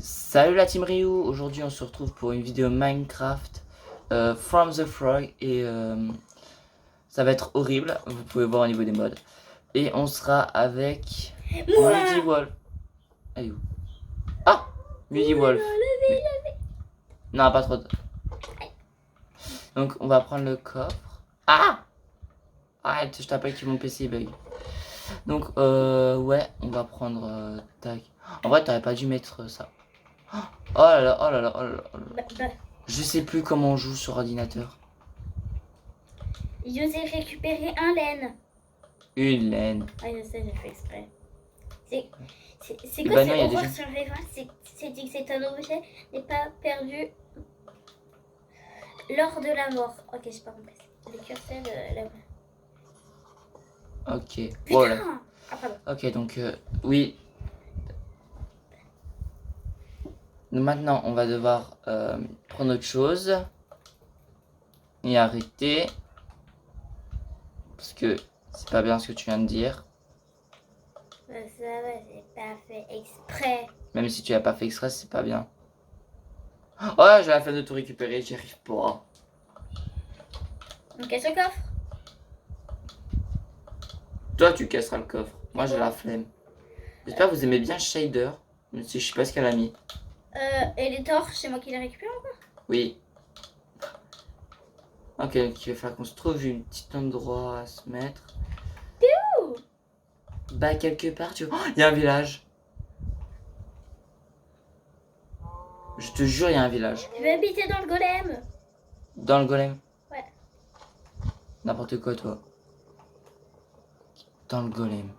Salut la team Ryu, aujourd'hui on se retrouve pour une vidéo Minecraft From the Frog et ça va être horrible, vous pouvez voir au niveau des mods. Et on sera avec Muddy Wolf. Allez où? Ah, Muddy Wolf. Non, pas trop. Donc on va prendre le coffre. Ah, arrête, je t'appelle que mon PC bug. Donc ouais, on va prendre tac. En vrai t'aurais pas dû mettre ça. Oh là là, oh là là, oh là là, oh là là. Je sais plus comment on joue sur ordinateur. José récupérer un laine. Une laine. Ah, je sais, j'ai fait exprès. C'est Bah quoi non, ce y a horreur déjà- survivant? C'est dit que c'est un objet n'est pas perdu lors de la mort. Ok, j'ai pas compris. Le curseur de la... Ok. Putain! Voilà. Ah, pardon. Ok, donc oui. Donc, maintenant, on va devoir prendre autre chose et arrêter parce que c'est pas bien ce que tu viens de dire. Ça va, j'ai pas fait exprès. Même si tu l'as pas fait exprès, c'est pas bien. Oh, j'ai la flemme de tout récupérer, j'y arrive pas. On casse le coffre. Toi, tu casseras le coffre. Moi, j'ai la flemme. J'espère que vous aimez bien Shader, même si je sais pas ce qu'elle a mis. Et les torches, c'est moi qui les récupère encore. Oui. Ok, donc il va falloir qu'on se trouve un petit endroit à se mettre. T'es où? Bah, quelque part, tu vois. Oh, il y a un village. Je te jure, il y a un village. Je vais habiter dans le golem. Dans le golem. Ouais. N'importe quoi, toi. Dans le golem.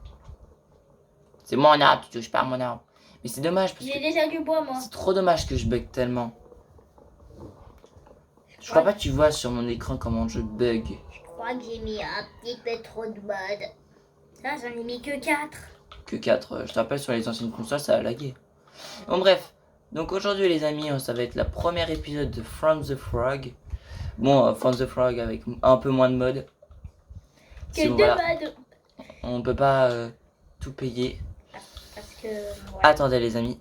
C'est mon arbre, tu touches pas à mon arbre. Mais c'est dommage parce J'ai que déjà du bois, moi. c'est trop dommage que je bug tellement. Je crois pas que tu vois sur mon écran comment je bug. Je crois que j'ai mis un petit peu trop de mode. Là, j'en ai mis que 4. Que 4. Je te rappelle, sur les anciennes consoles, ça a lagué. Bon, bref. Donc aujourd'hui, les amis, ça va être la première épisode de From the Frog. Bon, From the Frog avec un peu moins de mode. Que Sinon, deux voilà, modes. on peut pas tout payer. Parce que... ouais. Attendez, les amis.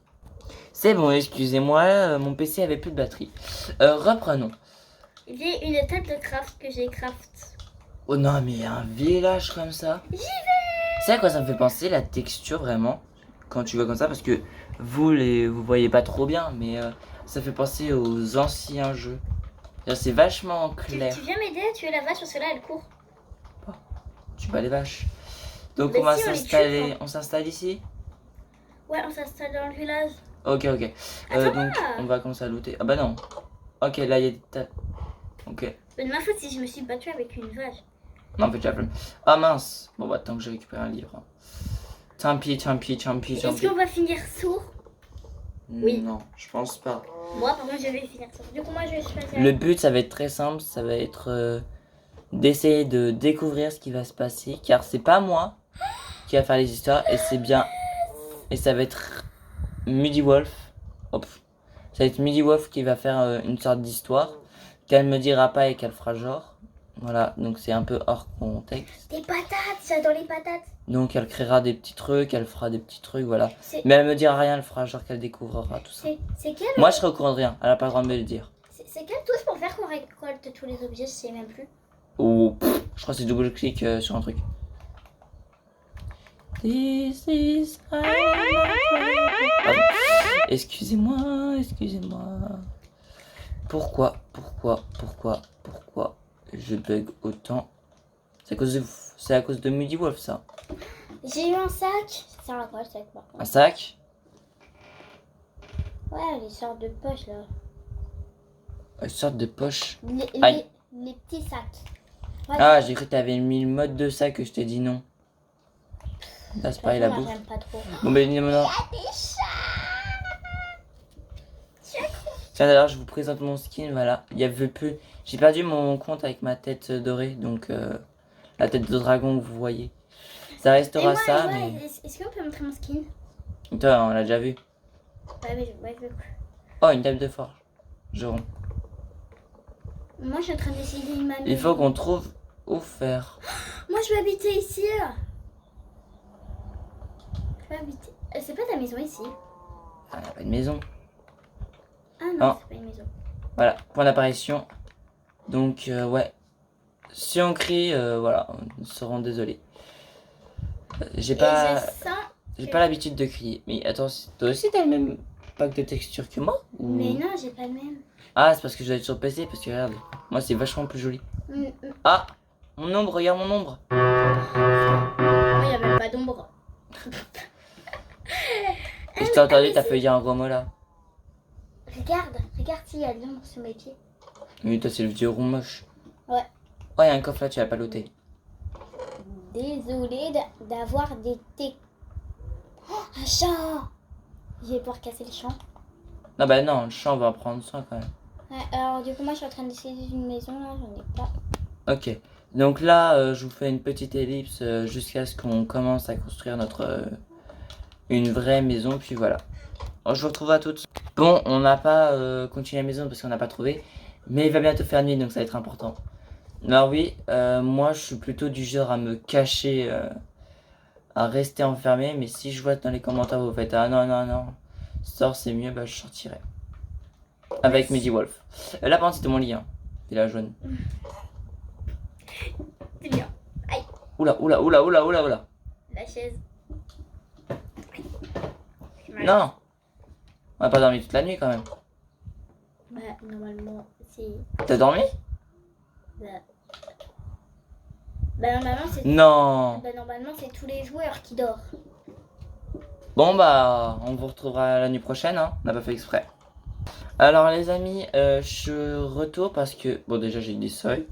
C'est bon, excusez-moi, mon PC avait plus de batterie. Reprenons. J'ai une table de craft que j'ai craft. Oh non, mais il y a un village comme ça. J'y vais. C'est à quoi ça me fait penser, la texture, vraiment, quand tu vois comme ça, parce que vous voyez pas trop bien, mais ça fait penser aux anciens jeux. C'est vachement clair. Tu viens m'aider à tuer la vache parce que là elle court. Tu bats les vaches. Donc Mais on va si, on les s'installer. tue, On s'installe ici. Ouais, on s'installe dans le village. Ok, ok. Attends. Donc on va commencer à looter. Ah bah non. Ok, là il y a des tas. Ok. Mais de ma faute si je me suis battue avec une vache. Non, en fait, j'ai la flemme. Ah mince. Bon, bah, tant que j'ai récupéré un livre. Tant pis, tant pis, tant pis, tant Est-ce pis. qu'on va finir sourd? Oui. Non, je pense pas. Moi, par contre, je vais finir sourd. Du coup, moi, je vais choisir. Le but, ça va être très simple. Ça va être d'essayer de découvrir ce qui va se passer. Car c'est pas moi qui va faire les histoires. Et c'est bien. Et ça va être Muddy Wolf. Hop. Ça va être Muddy Wolf qui va faire une sorte d'histoire. Qu'elle me dira pas et qu'elle fera genre. Voilà, donc c'est un peu hors contexte. Des patates, j'adore les patates. Donc elle créera des petits trucs, elle fera des petits trucs, voilà. C'est Mais elle me dira rien, elle fera genre qu'elle découvrira tout ça. c'est quelle, Moi je serai au courant de rien, elle a pas le droit de me le dire. c'est quelle touche pour faire qu'on récolte tous les objets? Je sais même plus. Ou je crois que c'est double clic sur un truc. This is Pardon. Excusez-moi, excusez-moi. Pourquoi je bug autant? C'est à cause de Muddy Wolf ça. J'ai eu un sac. Ça sert à quoi le sac par contre? Un sac? Ouais, les sortes de poches là. Une sorte de poche. Les petits sacs. Ouais, Ah, j'ai cru que t'avais mis le mode de sac que je t'ai dit non. Là, c'est pareil la moi, bouffe. j'aime pas trop. Bon, ben, maintenant. Des chats. Tiens, d'ailleurs, je vous présente mon skin. Voilà. Il y avait peu. J'ai perdu mon compte avec ma tête dorée. Donc, la tête de dragon que vous voyez. Ça restera ça, mais. Est-ce qu'on peut montrer mon skin? Toi, on l'a déjà vu. Ouais, mais je... Oh, une table de forge. Jaune. Moi, je suis en train d'essayer une maison. Il faut qu'on trouve où faire. Moi, je vais habiter ici. Je vais habiter... C'est pas ta maison ici. Ah, il n'y a pas de maison. non, Oh. c'est pas une maison. Voilà, point d'apparition. Donc, ouais. Si on crie, voilà, nous serons désolés. J'ai Et pas, je sens. j'ai pas l'habitude de crier. Mais attends, toi aussi t'as le même pack de texture que moi ou... Mais non, j'ai pas le même. Ah, c'est parce que je dois être sur PC, parce que regarde, moi c'est vachement plus joli. Ah, mon ombre, regarde mon ombre. Moi, y a même pas d'ombre. Je t'ai entendu, t'as fait dire un gros mot là. Regarde s'il y a de l'ombre sur mes pieds. Oui, toi c'est le vieux rond moche. Ouais. Oh, y a un coffre là, tu vas pas l'ôter. Désolée d'avoir des thés. Oh, un chat. Je vais pouvoir casser le champ. Non, bah non, le champ on va en prendre soin quand même. Ouais, alors du coup, moi, je suis en train d'essayer une maison là, j'en ai pas. Ok, donc là, je vous fais une petite ellipse jusqu'à ce qu'on commence à construire une vraie maison, puis voilà. Alors, je vous retrouve à toutes. Bon, on n'a pas continué la maison parce qu'on n'a pas trouvé, mais il va bientôt faire nuit, donc ça va être important. Alors oui, moi je suis plutôt du genre à me cacher, à rester enfermé, mais si je vois dans les commentaires vous faites ah non non non, sors c'est mieux, bah je sortirai. Avec Medivolf. Là par contre c'était mon lit, hein. Et la jaune. C'est bien. Oula oula oula oula oula oula. La chaise. Non, on n'a pas dormi toute la nuit quand même. Bah, normalement, c'est. T'as dormi? Bah, normalement, c'est. Non. Bah, normalement, c'est tous les joueurs qui dorment. Bon bah on vous retrouvera la nuit prochaine, hein. On n'a pas fait exprès. Alors les amis, je retourne parce que bon déjà j'ai des seuils.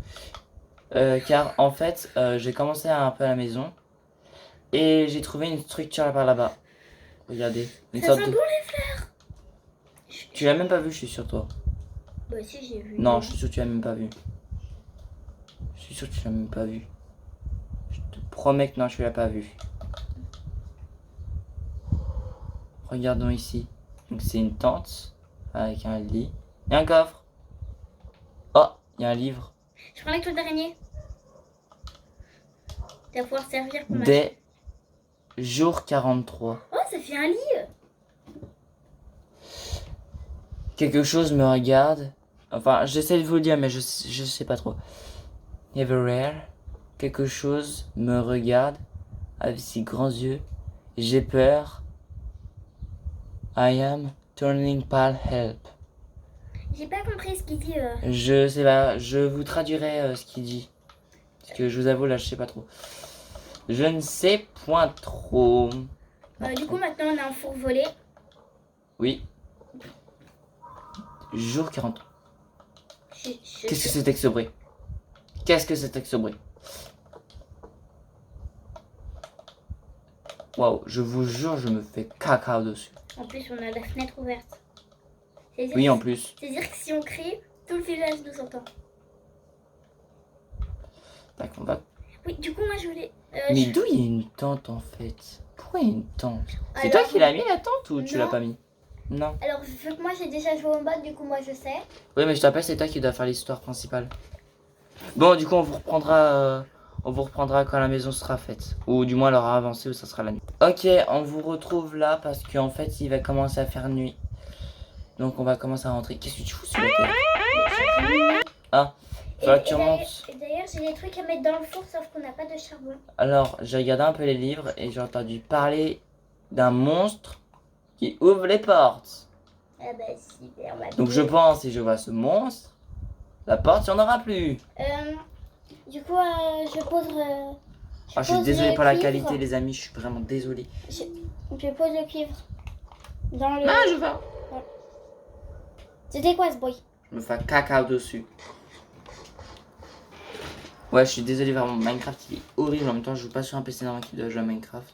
Car en fait j'ai commencé un peu à la maison et j'ai trouvé une structure là par là-bas. Regardez, une Ça sorte sent de... bon les fleurs. Tu l'as même pas vu, je suis sur toi. Bah, si, j'ai vu. Non, je suis sûr que tu l'as même pas vu. Je suis sûr que tu l'as même pas vu. Je te promets que non, tu l'as pas vu. Regardons ici. Donc c'est une tente avec un lit et un coffre. Oh, il y a un livre. Je prends la toile d'araignée. Ça va pouvoir servir pour ma. Des jours 43. Oh, ça fait un lit. Quelque chose me regarde. Enfin, j'essaie de vous le dire, mais je sais pas trop. Everywhere. Quelque chose me regarde avec ses grands yeux. J'ai peur. I am turning pale, help. J'ai pas compris ce qu'il dit. Je sais pas, je vous traduirai ce qu'il dit. Parce que je vous avoue, là, je sais pas trop. Je ne sais point trop. Du coup, maintenant, on a un four volé. Oui. Jour 40. Je- Qu'est-ce que c'était que ce bruit? Qu'est-ce que c'était que ce bruit? Waouh, je vous jure, je me fais caca dessus. En plus, on a la fenêtre ouverte. C'est-à-dire Oui, en plus. C'est-à-dire que si on crie, tout le village nous entend. Tac, on va... Oui, du coup, moi, je voulais. Mais d'où il y a une tente en fait? Pourquoi il y a une tente? C'est Alors, toi qui l'as mis la tente ou tu non. l'as pas mis? Non. Alors, vu que moi, j'ai déjà joué au mode, du coup, moi, je sais. Oui, mais je t'appelle, c'est toi qui dois faire l'histoire principale. Bon, du coup, on vous reprendra quand la maison sera faite. Ou du moins, elle aura avancé ou ça sera la nuit. Ok, on vous retrouve là parce qu'en fait, il va commencer à faire nuit. Donc, on va commencer à rentrer. Qu'est-ce que tu fous sur la terre? Ah, faudra que tu remontes. D'ailleurs, j'ai des trucs à mettre dans le four, sauf qu'on n'a pas de charbon. Alors, j'ai regardé un peu les livres et j'ai entendu parler d'un monstre qui ouvre les portes. Ah bah, super. Donc, je pense, si je vois ce monstre, la porte, il n'y en aura plus. Du coup, je pose. Ah, je suis désolé pour la qualité, les amis, je suis vraiment désolé. Je pose le cuivre dans le. Ah, je vais. C'était quoi ce bruit? Je me fais caca dessus. Ouais, je suis désolé, vraiment, Minecraft, il est horrible. En même temps, je joue pas sur un PC normal qui doit jouer à Minecraft.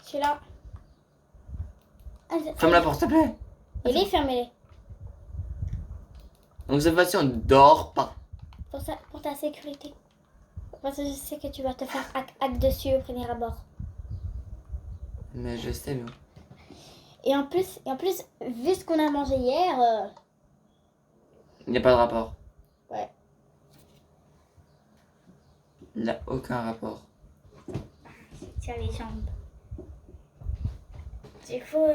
Celui-là. Ferme la porte, s'il te plaît. Et les fermez-les. Donc, cette fois-ci, on ne dort pas. Pour ta sécurité. Parce que je sais que tu vas te faire hack dessus au premier abord. Mais je sais, mais... Et en plus, vu ce qu'on a mangé hier. Il n'y a pas de rapport. Ouais. Il n'y a aucun rapport. Tiens les jambes. Il faut.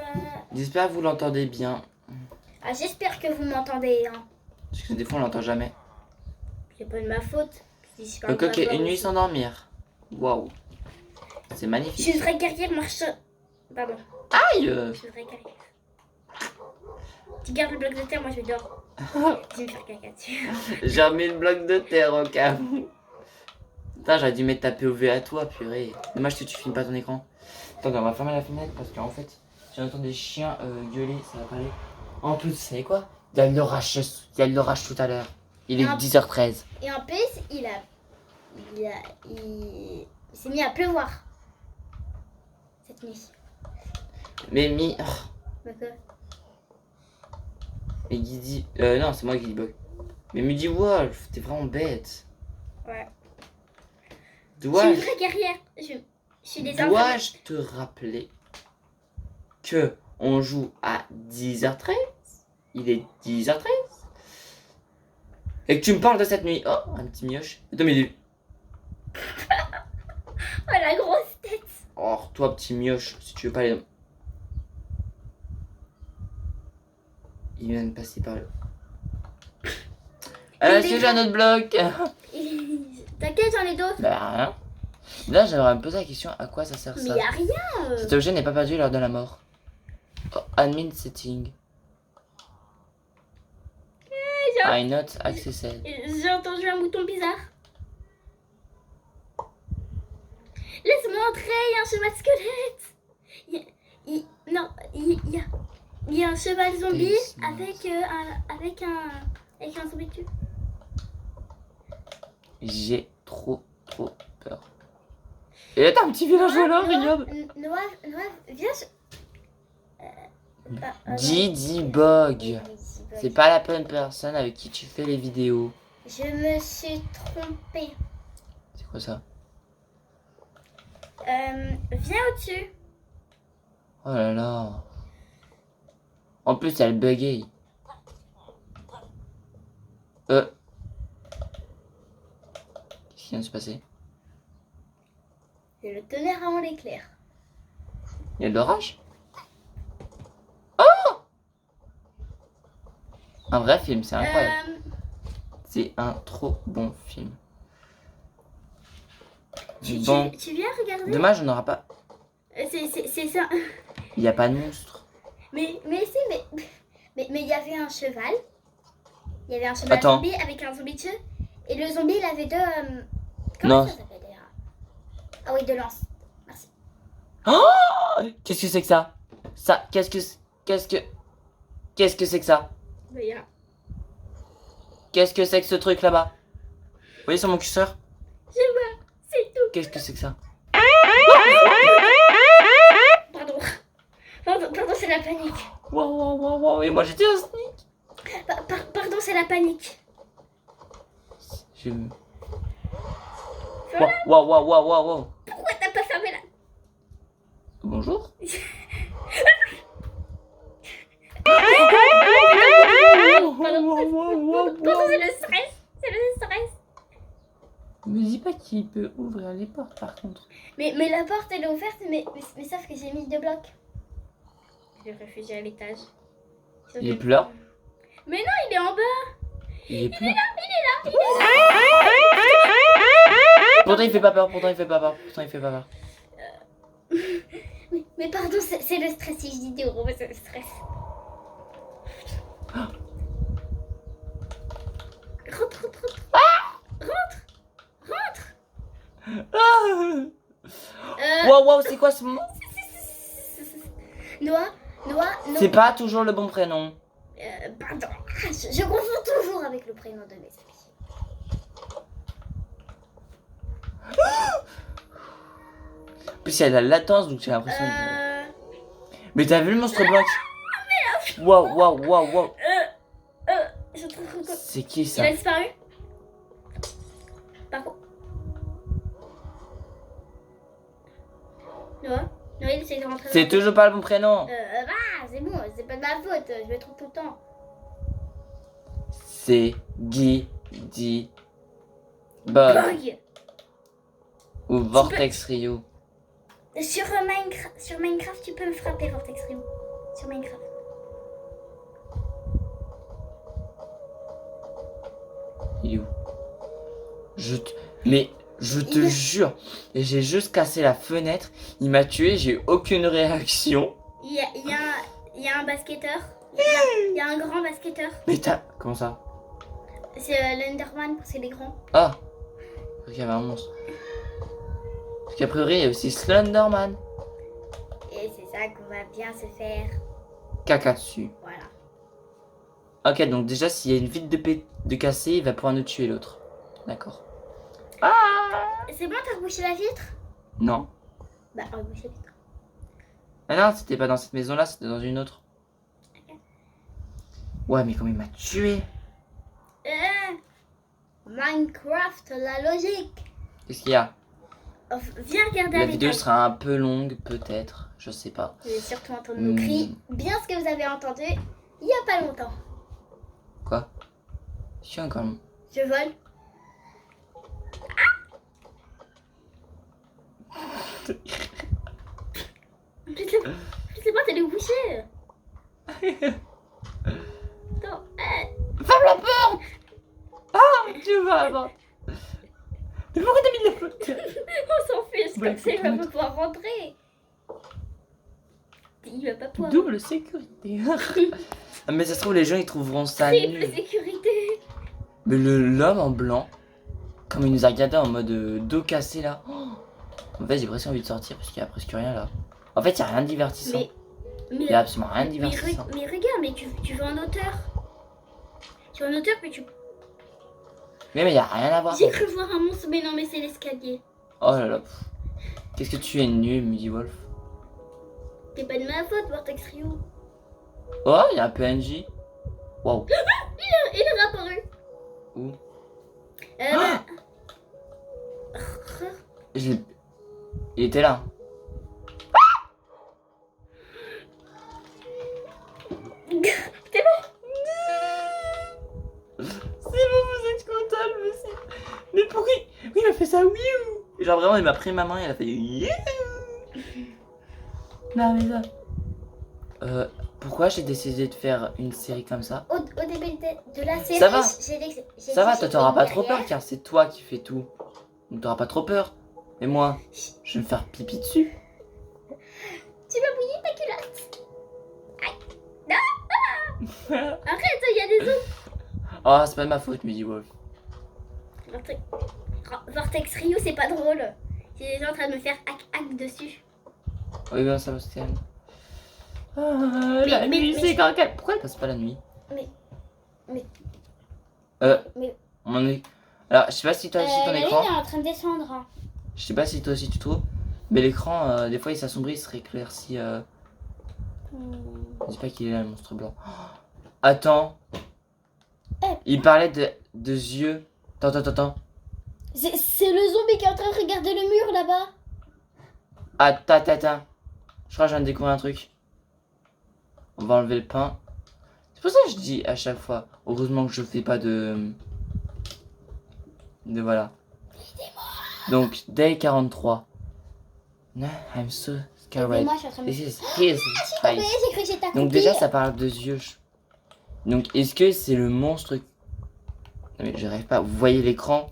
J'espère que vous l'entendez bien. Ah, j'espère que vous m'entendez. Hein. Parce que des fois on l'entend jamais. C'est pas de ma faute. Si je Le parle coq pas est fort une nuit aussi. sans dormir. Waouh. C'est Je suis magnifique. une vraie guerrière, marche. Pardon. Aïe. Je suis une vraie guerrière. Tu gardes le bloc de terre, moi je vais dehors. Je vais me faire caca dessus. J'ai remis le bloc de terre au cas où. Putain, j'aurais dû mettre ta POV à toi, purée. Dommage que tu filmes pas ton écran. Attends, on va fermer la fenêtre parce qu'en fait, si on entend des chiens gueuler, ça va pas aller. En plus, vous savez quoi? Il y a de l'orage tout à l'heure. Il est Un- 10h13. Et en plus, il s'est mis à pleuvoir. Cette nuit. Mais mi... D'accord. Mais Guidi... non, c'est moi qui dis bug. Mais Midi Wolf, t'es vraiment bête. Ouais. Je suis une Dois-je vraie guerrière. Je suis des dois-je te rappeler que on joue à 10h13? Il est 10h13. Et que tu me parles de cette nuit. Oh, un petit mioche. Attends, mais... Oh la grosse tête. Oh, toi, petit mioche, si tu veux pas aller... Il vient de passer par là. Si j'ai un autre bloc. T'inquiète, j'en ai d'autres. Bah, rien. Là, j'aimerais me poser la question, à quoi ça sert Mais ça? y a rien. Cet objet n'est pas perdu lors de la mort. Oh, admin setting. I not accessed. J'ai entendu un bouton bizarre. Laisse-moi entrer, il y a un cheval squelette. Il y a un cheval zombie Yes, avec un zombie dessus. J'ai trop peur. Et là, t'as un petit villageois là, regarde. Noah, viens. Didi Bog. C'est pas la bonne personne avec qui tu fais les vidéos. Je me suis trompée. C'est quoi ça? Viens au-dessus. Oh là là. En plus, elle buguait. Qu'est-ce qui vient de se passer? C'est le tonnerre avant l'éclair. Il y a de l'orage? Oh! Un vrai film, c'est incroyable. C'est un trop bon film. Bon, Tu viens regarder? dommage, on n'aura pas. C'est ça. Il n'y a pas de monstre. Mais il y avait un cheval. Il y avait un cheval Attends. zombie avec un zombie dessus. Et le zombie, il avait deux... Non. Comment ça s'appelle déjà? Ah oui, deux lances. Merci. Oh! Qu'est-ce que c'est que ça? Ça, qu'est-ce que c'est que ça? Qu'est-ce que c'est que ce truc là-bas? Vous voyez sur mon curseur? Je vois, c'est tout. Qu'est-ce que c'est que ça? Pardon, c'est la panique. Wow. Et moi j'étais un sneak. Pardon, c'est la panique. Je... Wow. Pourquoi t'as pas fermé la... Bonjour. Pardon, c'est le stress. C'est le stress. Me dis pas qu'il peut ouvrir les portes par contre. Mais la porte, elle est ouverte, mais sauf que j'ai mis deux blocs. Je vais me réfugier à l'étage. Il est plus là? Mais non, il est en bas. Il est plus là. Il est là. Pourtant il fait pas peur. Mais pardon, c'est le stress. Si je dis des gros, c'est le stress. Rentre. Wow, c'est quoi ce mot? Noah, non. C'est pas toujours le bon prénom. Pardon. Je confonds toujours avec le prénom de mes amis. En plus il y a de la latence donc j'ai l'impression de... Mais t'as vu le monstre blanc qui... Wow. Je trouve que... C'est qui Il ça? a disparu. Par contre. Noah, il essaie de rentrer. C'est toujours pas le bon prénom. C'est bon, c'est pas de ma faute. Je me trompe tout le temps. C'est Guidi Bug. Bug. Ou Vortex Rio. Sur Minecraft, tu peux me frapper, Vortex Rio. Sur Minecraft. Il est où? Mais je te jure, j'ai juste cassé la fenêtre, il m'a tué, j'ai eu aucune réaction. Il y a un basketteur. Il y a un grand basketteur. Mais comment ça? C'est l'Enderman, c'est les grands. Ah! Il y avait un monstre. Parce qu'a priori, il y a aussi Slenderman. Et c'est ça qu'on va bien se faire. Caca dessus. Voilà. Ok, donc déjà, s'il y a une vitre de cassé, il va pouvoir nous tuer l'autre. D'accord. C'est bon, t'as rebouché la vitre? Non. Bah, rebouché la vitre. Ah non, c'était pas dans cette maison-là, c'était dans une autre. Ouais, mais comme il m'a tué. Minecraft, la logique. Qu'est-ce qu'il y a? Viens regarder La avec vidéo elle. sera un peu longue, peut-être. Je sais pas. Vous allez surtout entendre nos cris. Bien ce que vous avez entendu il y a pas longtemps. Quoi? Je suis encore. Je vole. Je sais pas, t'es les boucher. Attends, Ferme la porte! Ah, tu vas avant. Mais pourquoi t'as mis de la flotte? on s'en fiche, Bah, comme ça il va écoute, pas pouvoir rentrer. Il va pas pouvoir. Double sécurité. Ah, mais ça se trouve, les gens ils trouveront ça Triple nul. sécurité. Mais l'homme en blanc, comme il nous a regardé en mode dos cassé là. Oh, en fait, j'ai presque envie de sortir parce qu'il y a presque rien là. En fait, il y a rien de divertissant. Il y a absolument rien de divertissant. Mais regarde, mais tu vas en hauteur. Tu vas en hauteur, mais tu. Mais il y a rien à voir. J'ai cru voir un monstre, mais non, mais c'est l'escalier. Oh là là. Qu'est-ce que tu es nul, Midi Wolf. C'est pas de ma faute, Vortex Rio. Oh, il y a un PNJ. Waouh. Il est réapparu. Où? Bah, Il était là. C'est bon. C'est bon, vous êtes content, monsieur. Mais pourquoi il m'a fait ça, oui. Genre vraiment, il m'a pris ma main et il a fait. Non, mais ça. Pourquoi j'ai décidé de faire une série comme ça? Au début de la série, Ça va. j'ai dit que Ça va, toi t'auras pas trop derrière. peur car c'est toi qui fais tout. Donc t'auras pas trop peur. Et moi, je vais me faire pipi dessus. Tu vas mouiller ta culotte. Aïe. Non. Arrête, il y a des os. Oh, c'est pas de ma faute, Midi Wolf. Vortex Rio, c'est pas drôle. J'ai des gens en train de me faire hack dessus. Oui, ben ça va se calmer. La nuit, c'est quand même. Pourquoi elle passe pas la nuit? Mais- On est. Alors, je sais pas si toi aussi ton la écran. lune est en train de descendre. Hein. Je sais pas si toi aussi tu trouves. Mais l'écran, des fois il s'assombrit, il se rééclaircit. Je dis pas qu'il est là, le monstre blanc. Oh, attends. Il parlait de yeux. Attends. C'est le zombie qui est en train de regarder le mur là-bas. Attends. Je crois que je viens de découvrir un truc. On va enlever le pain. C'est pour ça que je dis à chaque fois. Heureusement que je fais pas de voilà. Donc, day 43. No, I'm so scared. Moi, je suis en train de... This is his Ouais, face. j'ai cru que j'étais Donc déjà, ça parle de yeux. Donc, est-ce que c'est le monstre... Non mais je rêve pas. Vous voyez l'écran?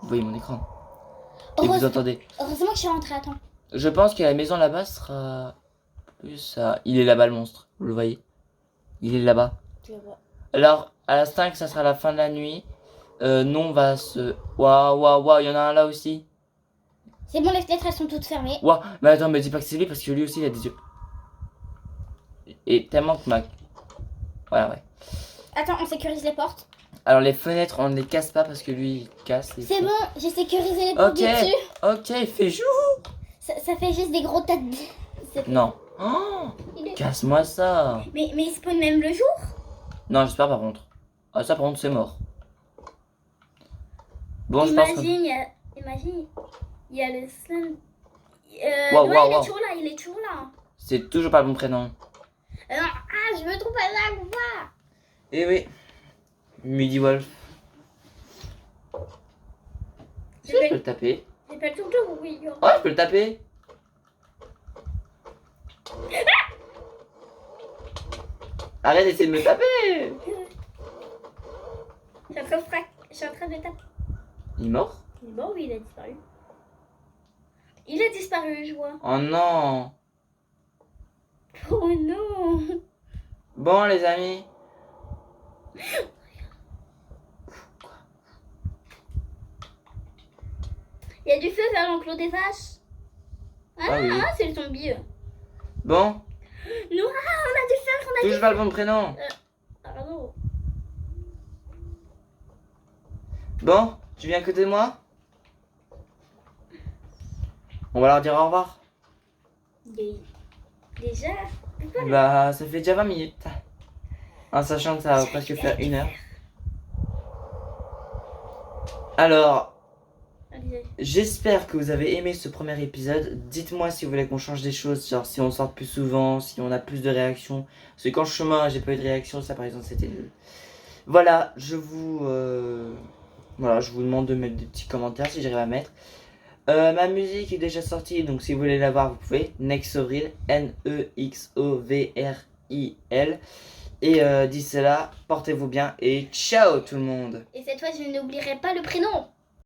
Vous voyez mon écran? Et vous entendez? Heureusement que je suis rentrée à temps. Je pense que la maison là-bas sera... plus à... Il est là-bas le monstre. Vous le voyez? Il est là-bas. Je le vois. Alors, à la 5, ça sera la fin de la nuit. Non, on va se... Waouh, il y en a un là aussi. C'est bon, les fenêtres, elles sont toutes fermées. Waouh, mais attends, me dis pas que c'est lui parce que lui aussi il a des yeux. Et tellement que ma... Voilà, ouais. Attends, on sécurise les portes. Alors les fenêtres, on ne les casse pas parce que lui, il casse les C'est fenêtres. bon, j'ai sécurisé les portes Ok, du dessus. ok, il fait jour. Ça fait juste des gros tas de... C'est- Non. Oh, Il est- casse-moi ça. Mais il spawn même le jour. Non, j'espère par contre. Ah, ça par contre, c'est mort. Bon, je pense que... Imagine, il y a le slime. Wow, ouais, wow, il est wow. toujours là, il est toujours là. C'est toujours pas le bon prénom. Je me trouve pas là, ou pas. Eh oui. Midi Wolf. Est-ce que je peux le taper? J'ai pas le tour de oui. Oh, je peux le taper. Arrête d'essayer de me taper. Je suis en train de taper. Il est mort? Il est mort ou il a disparu? Il a disparu, je vois. Oh non! Oh non! Bon, les amis. Il y a du feu vers l'enclos des vaches. Ah oui. C'est le zombie. Bon, Nous, on a du feu, on a touche pas le bon prénom. Pardon. Bon, tu viens à côté de moi? On va leur dire au revoir. Déjà? Bah, ça fait déjà 20 minutes. En sachant que ça va presque faire 1 heure. Alors, Allez. j'espère que vous avez aimé ce premier épisode. Dites-moi si vous voulez qu'on change des choses, genre si on sort plus souvent, si on a plus de réactions. Parce que quand je suis mort, j'ai pas eu de réaction, ça par exemple c'était nul. Voilà, je vous demande de mettre des petits commentaires si j'arrive à mettre. Ma musique est déjà sortie, donc si vous voulez la voir, vous pouvez. Nexovril, Nexovril. Et d'ici là, portez-vous bien et ciao tout le monde. Et cette fois, je n'oublierai pas le prénom.